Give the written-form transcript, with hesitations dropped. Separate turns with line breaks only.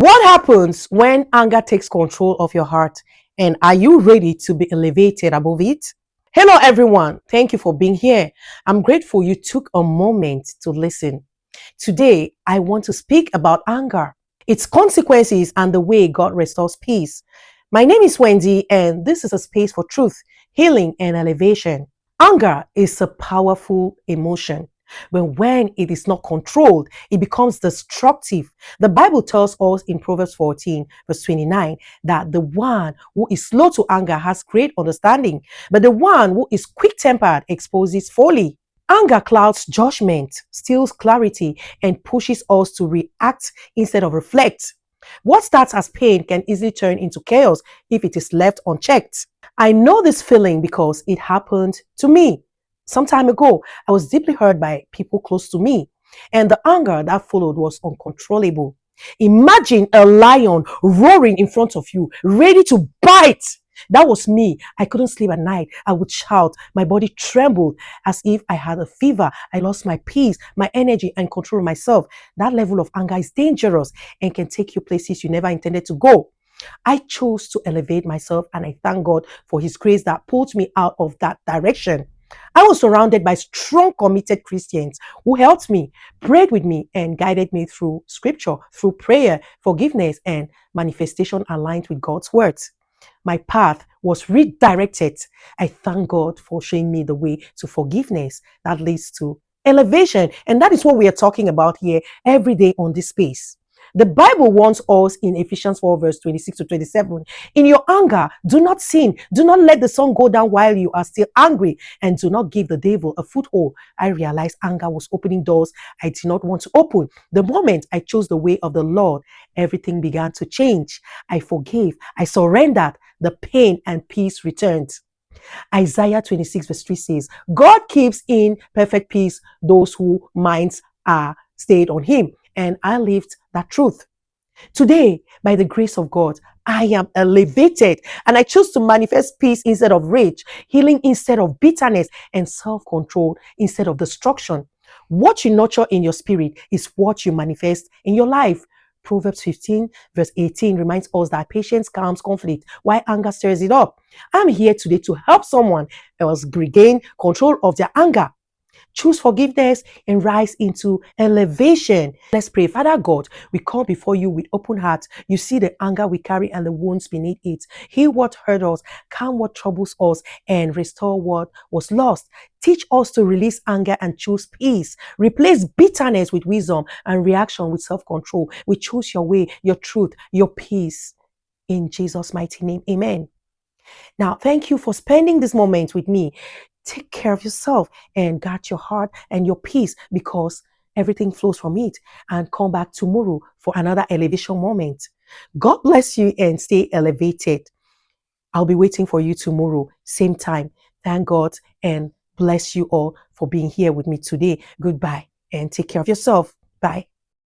What happens when anger takes control of your heart? And are you ready to be elevated above it? Hello, everyone. Thank you for being here. I'm grateful you took a moment to listen. Today, I want to speak about anger, its consequences, and the way God restores peace. My name is Wendy, and this is a space for truth, healing, and elevation. Anger is a powerful emotion. But when it is not controlled, it becomes destructive. The Bible tells us in Proverbs 14, verse 29, that the one who is slow to anger has great understanding, but the one who is quick tempered exposes folly. Anger clouds judgment, steals clarity, and pushes us to react instead of reflect. What starts as pain can easily turn into chaos if it is left unchecked. I know this feeling because it happened to me. Some time ago, I was deeply hurt by people close to me, and the anger that followed was uncontrollable. Imagine a lion roaring in front of you, ready to bite. That was me. I couldn't sleep at night. I would shout. My body trembled as if I had a fever. I lost my peace, my energy, and control of myself. That level of anger is dangerous and can take you places you never intended to go. I chose to elevate myself, and I thank God for His grace that pulled me out of that direction. I was surrounded by strong, committed Christians who helped me, prayed with me, and guided me through scripture, through prayer, forgiveness, and manifestation aligned with God's words. My path was redirected. I thank God for showing me the way to forgiveness that leads to elevation. And that is what we are talking about here every day on this space. The Bible warns us in Ephesians 4, verse 26 to 27. In your anger, do not sin. Do not let the sun go down while you are still angry, and do not give the devil a foothold. I realized anger was opening doors I did not want to open. The moment I chose the way of the Lord, everything began to change. I forgave. I surrendered. The pain and peace returned. Isaiah 26, verse 3 says, God keeps in perfect peace those whose minds are stayed on Him. And I lived that truth. Today, by the grace of God, I am elevated, and I choose to manifest peace instead of rage, healing instead of bitterness, and self-control instead of destruction. What you nurture in your spirit is what you manifest in your life. Proverbs 15, verse 18 reminds us that patience calms conflict, while anger stirs it up. I'm here today to help someone else regain control of their anger. Choose forgiveness and rise into elevation. Let's pray. Father God, we come before you with open hearts. You see the anger we carry and the wounds beneath it. Heal what hurt us, calm what troubles us, and restore what was lost. Teach us to release anger and choose peace. Replace bitterness with wisdom and reaction with self-control. We choose your way, your truth, your peace. In Jesus' mighty name, amen. Now, thank you for spending this moment with me. Take care of yourself and guard your heart and your peace, because everything flows from it. And come back tomorrow for another elevation moment. God bless you and stay elevated. I'll be waiting for you tomorrow, same time. Thank God and bless you all for being here with me today. Goodbye and take care of yourself. Bye.